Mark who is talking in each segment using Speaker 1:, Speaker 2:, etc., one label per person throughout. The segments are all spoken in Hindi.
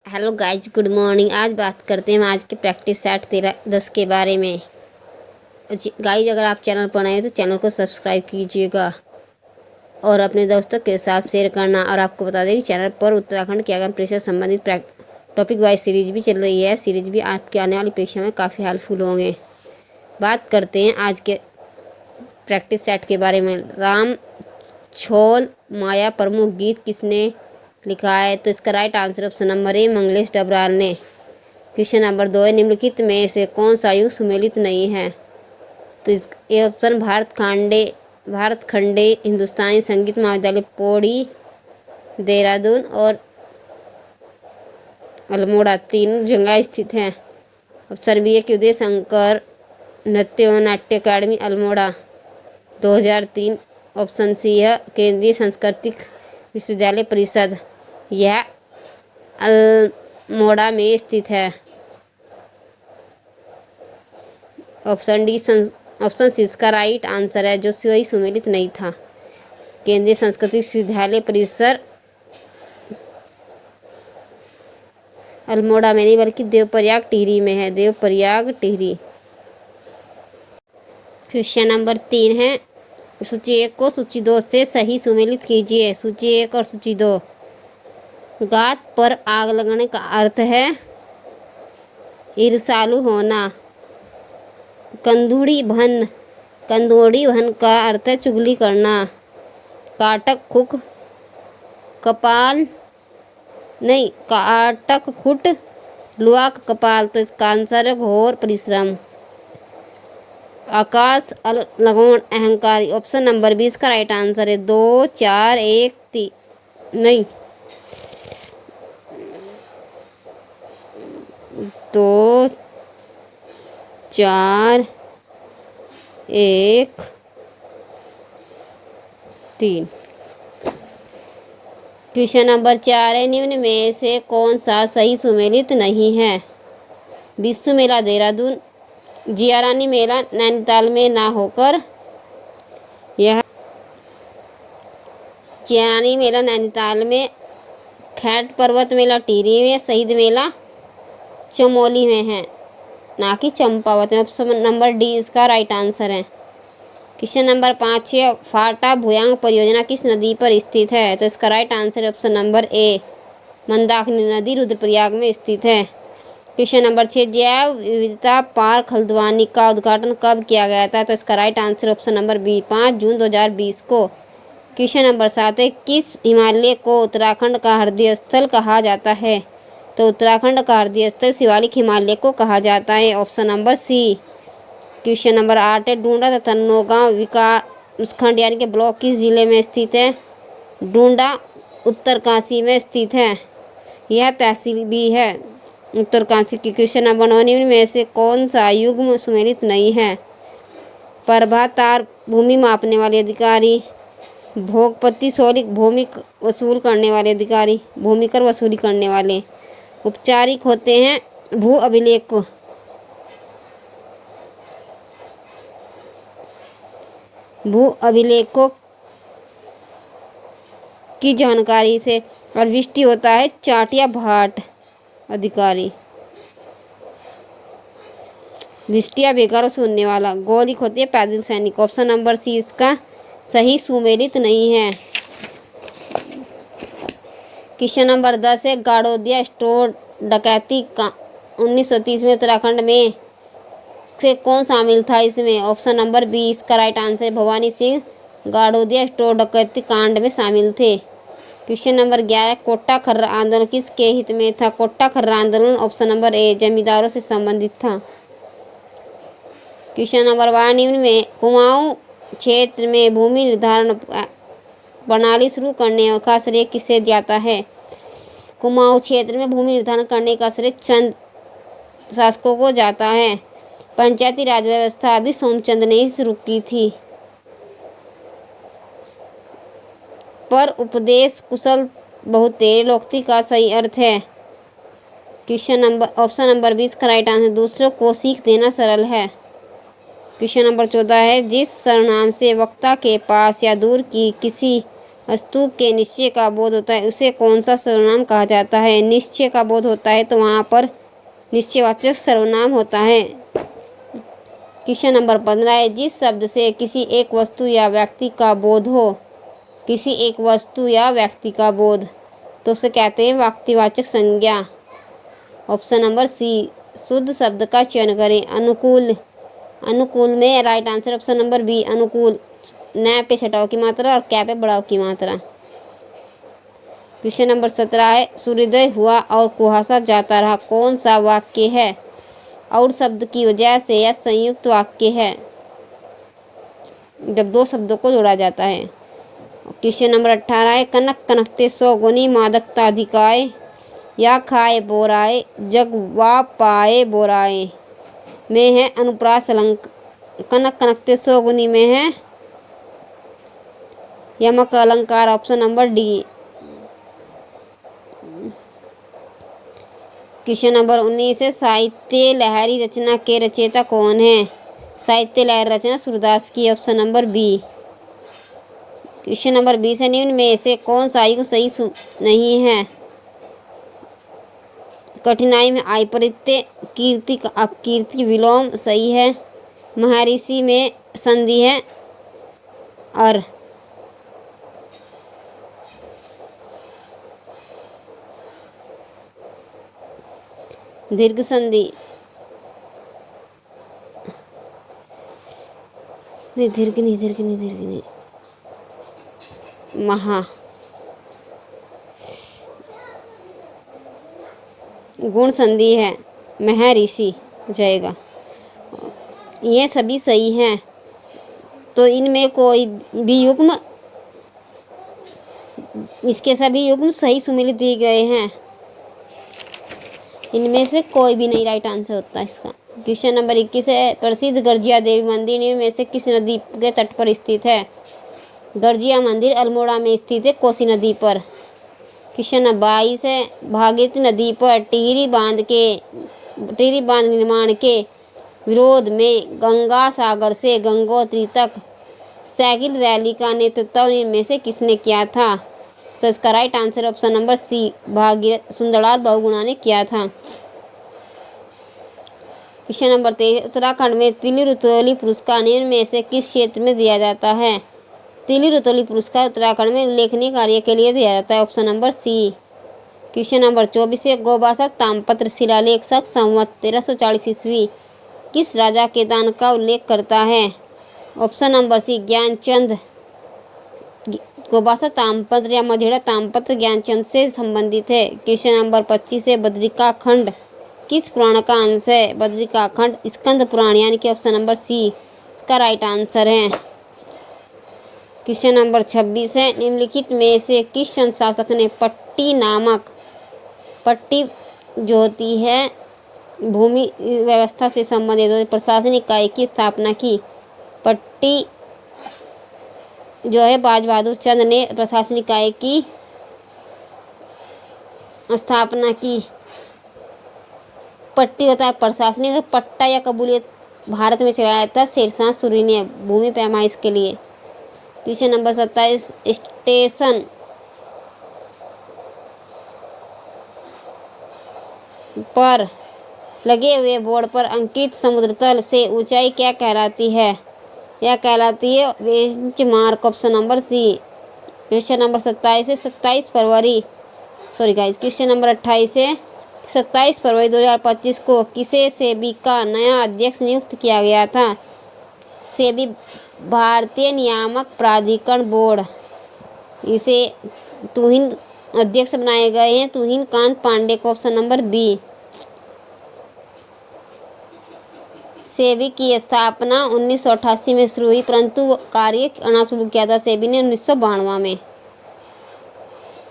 Speaker 1: Hello guys, good morning. आज बात करते हैं हम आज के प्रैक्टिस सेट 13-10 के बारे में। गाइज, अगर आप चैनल पर नए हैं तो चैनल को सब्सक्राइब कीजिएगा और अपने दोस्तों के साथ शेयर करना। और आपको बता दें कि चैनल पर उत्तराखंड के आगामी परीक्षा संबंधित टॉपिक वाइज सीरीज भी चल रही है। सीरीज भी आपके आने वाली परीक्षा में काफ़ी हेल्पफुल होंगे। बात करते हैं आज के प्रैक्टिस सेट के बारे में। राम छोल माया प्रमुख गीत किसने लिखा है? तो इसका right answer option number A Manglesh Dabral ने। क्वेश्चन नंबर 2 है, निम्नलिखित में से कौन सा युग सुमेलित नहीं है? तो इस ये ऑप्शन भारत खंडे हिंदुस्तानी संगीत महाविद्यालय पौड़ी देहरादून और अल्मोड़ा तीनों जगह स्थित है। ऑप्शन बी है कि उदय शंकर नृत्य एवं नाट्य अकादमी अल्मोड़ा 2003। ऑप्शन सी है केंद्रीय सांस्कृतिक विश्वविद्यालय परिषद, यह अल्मोड़ा में स्थित है। ऑप्शन डी ऑप्शन सी इसका राइट आंसर है, जो सही सुमेलित नहीं था। केंद्रीय सांस्कृतिक विश्वविद्यालय परिसर अल्मोड़ा में नहीं बल्कि देवप्रयाग टिहरी में है। देवप्रयाग टिहरी। क्वेश्चन नंबर 3 है, सूची 1 को सूची 2 से सही सुमेलित कीजिए। सूची 1 और सूची 2। गात पर आग लगाने का अर्थ है ईर्ष्यालु होना। कंदूड़ी भन का अर्थ है चुगली करना। काटक खुट लुआ कपाल, तो इसका आंसर है घोर परिश्रम। आकाश लगोन अहंकारी। ऑप्शन नंबर 20 का राइट आंसर है 2 4 1 3 नहीं 2 4 1 3। क्वेश्चन नंबर 4 है, निम्न में से कौन सा सही सुमेलित नहीं है? विश्व मेला देहरादून, जिया रानी मेला नैनीताल में ना होकर यह जिया रानी मेला नैनीताल में, खैट पर्वत मेला टिहरी में, शहीद मेला चमोली में है, ना कि चंपावत में। ऑप्शन नंबर डी इसका राइट आंसर है। क्वेश्चन नंबर 5 है, फाटा भुयांग परियोजना किस नदी पर स्थित है? तो इसका राइट आंसर है ऑप्शन नंबर ए मंदाकिनी नदी रुद्रप्रयाग में स्थित है। क्वेश्चन नंबर 6, जैव विविधता पार्क हल्द्वानी का उद्घाटन कब किया गया था? तो इसका right answer option number B 5 जून 2020 को। क्वेश्चन नंबर 7 है, किस हिमालय को उत्तराखंड का हृदय स्थल कहा जाता है? तो उत्तराखंड का हृदय स्थल शिवालिक हिमालय को कहा जाता है। Option number C. Question number 8 है, डूंडा तथा नौगांव विकासखंड यानी कि ब्लॉक किस जिले में स्थित है? डूंडा उत्तरकाशी में स्थित है, यह तहसील भी है उत्तरकाशी की। क्वेश्चन नंबर 9, निम्न में से कौन सा युग्म सुमेलित नहीं है? प्रभातार भूमि मापने वाले अधिकारी, भोगपति सौलिक भूमिकर वसूल करने वाले अधिकारी, भूमिकर वसूली करने वाले। औपचारिक होते हैं भू अभिलेख अभिलेखों की जानकारी से, और विष्टि होता है चाटिया भाट अधिकारी, विष्टिया बेकार सुनने वाला। गौलिक होती है पैदल सैनिक। ऑप्शन नंबर सी इसका सही सुमेलित नहीं है। क्वेश्चन नंबर 10 है, गाड़ोदिया स्टोर डकैती का 1930 में उत्तराखंड में से कौन शामिल था इसमें? ऑप्शन नंबर बी इसका राइट आंसर है भवानी सिंह गाड़ोदिया स्टोर डकैती कांड में शामिल थे। क्वेश्चन नंबर 11, कोट्टा खर्रा आंदोलन किसके हित में था? कोट्टा खर्रा आंदोलन ऑप्शन नंबर ए जमींदारों से संबंधित था। क्वेश्चन नंबर 12, निम्न में कुमाऊं क्षेत्र में भूमि निर्धारण प्रणाली शुरू करने का श्रेय किसे जाता है? कुमाऊं क्षेत्र में भूमि निर्धारण करने का श्रेय चंद शासकों को जाता है। पंचायती राज व्यवस्था अभी सोमचंद ने ही शुरू की थी। पर उपदेश कुशल बहुतेरे लोकति का सही अर्थ है। क्वेश्चन नंबर ऑप्शन नंबर 20 का राइट आंसर दूसरों को सीख देना सरल है। क्वेश्चन नंबर 14 है, जिस सर्वनाम से वक्ता के पास या दूर की किसी वस्तु के निश्चय का बोध होता है उसे कौन सा सर्वनाम कहा जाता है? निश्चय का बोध होता है तो वहाँ पर निश्चयवाचक सर्वनाम होता है। क्वेश्चन नंबर 15 है, जिस शब्द से किसी एक वस्तु या व्यक्ति का बोध हो, किसी एक वस्तु या व्यक्ति का बोध, तो उसे कहते हैं वाक्यवाचक संज्ञा। ऑप्शन नंबर सी, शुद्ध शब्द का चयन करें। अनुकूल, अनुकूल में right answer option number B अनुकूल। न पे छटाव की मात्रा और क्या पे बढ़ाव की मात्रा। क्वेश्चन नंबर 17 है, सूर्योदय हुआ और कुहासा जाता रहा, कौन सा वाक्य है? और शब्द की वजह से यह संयुक्त वाक्य है जब दो शब्दों को जोड़ा जाता है। क्वेश्चन नंबर 18 है, कनक कनकते 100 गुनी मादकता अधिकाय, या खाए बोराए जग वा पाए बोराए में है अनुप्रास अलंकार। कनक कनकते 100 गुनी में है यमक अलंकार। Option number D. Question number 19 है, साहित्य लहरी रचना के रचयिता कौन है? साहित्य लहरी रचना सूरदास की। Option number B. Question number 20 है, निम्न में से कौन सा युग सही नहीं है? कठिनाई में आयपरित्य, कीर्ति का अपकीर्ति विलोम सही है, महर्षि में संधि है, और दीर्घ संधि। नहीं दीर्घ नहीं महा गुण संधि है, महर्षि हो जाएगा। ये सभी सही हैं, तो इनमें कोई भी युग्म, इसके सभी युग्म सही सुमिलित दिए गए हैं, इनमें से कोई भी नहीं राइट आंसर होता इसका। क्वेश्चन नंबर 21 है, प्रसिद्ध गर्जिया देवी मंदिर निम्न में से किस नदी के तट पर स्थित है? गर्जिया मंदिर अल्मोड़ा में स्थित है, कोसी नदी पर। क्वेश्चन नंबर 22 है, भागीरथी नदी पर टिहरी बांध निर्माण के विरोध में गंगा सागर से गंगोत्री तक साइकिल रैली का नेतृत्व इनमें से किसने किया था? तो इसका right answer option number C, Bhagirath Sundarlal Bahuguna ने किया था। क्वेश्चन नंबर 23, उत्तराखंड में तिली रुतौली पुरस्कार निम्न में से किस क्षेत्र में दिया जाता है? तिली रुतौली पुरस्कार उत्तराखंड में उल्लेखनीय कार्य के लिए दिया जाता है। Option number C. Question number 24 है, गोबासक ताम्रपत्र शिलालेख संवत 1340 ईस्वी किस राजा के दान का उल्लेख करता है? Option number C, Gyanchand. गोबासक ताम्रपत्र या मझेड़ा ताम्रपत्र ज्ञानचंद से संबंधित है। क्वेश्चन नंबर 25 है, बद्रिका खंड किस पुराण का अंश है? बद्रिका खंड स्कंद पुराण, यानी कि ऑप्शन नंबर सी इसका राइट आंसर है। क्वेश्चन नंबर 26 है, निम्नलिखित में से किस चंद शासक ने पट्टी जो होती है भूमि व्यवस्था से संबंधित प्रशासनिक इकाई की स्थापना की? पट्टी जो है बाज बहादुर चंद ने प्रशासनिक इकाई की स्थापना की। पट्टी होता है प्रशासनिक, और पट्टा या कबूलियत भारत में चलाया था शेरशाह सूरी ने भूमि पैमाइश के लिए। क्वेश्चन नंबर 27, स्टेशन पर लगे हुए बोर्ड पर अंकित समुद्र तल से ऊंचाई क्या कहलाती है? यह कहलाती है benchmark. Option number C. Question number 27 है, 27 फरवरी क्वेश्चन नंबर 28 है, 27 फरवरी 2025 को किसे सेबी का नया अध्यक्ष नियुक्त किया गया था? सेबी भारतीय नियामक प्राधिकरण बोर्ड, इसे तुहिन अध्यक्ष बनाए गए हैं तुहिन कांत पांडे को। Option number B. सेबी की स्थापना 1988 में शुरू हुई, परंतु कार्य करना शुरू किया था सेबी ने 1992 में।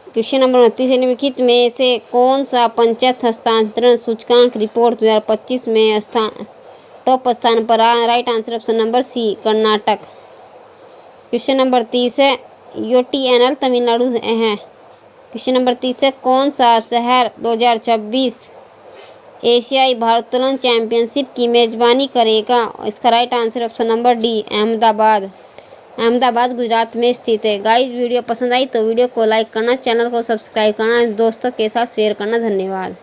Speaker 1: क्वेश्चन नंबर 29 है, निम्नलिखित में से कौन सा पंचायत हस्तांतरण सूचकांक रिपोर्ट 2025 में टॉप स्थान पर आ? Right answer option number C, Karnataka. Question number 30 है, यूटीएनएल तमिलनाडु है। क्वेश्चन नंबर 30 है, कौन सा शहर 2026 एशियाई भारोत्तोलन चैंपियनशिप की मेजबानी करेगा? इसका right answer option number D, Ahmedabad. Ahmedabad Gujarat में स्थित है। गाइस वीडियो पसंद आई तो वीडियो को लाइक करना, चैनल को सब्सक्राइब करना, दोस्तों के साथ शेयर करना। धन्यवाद।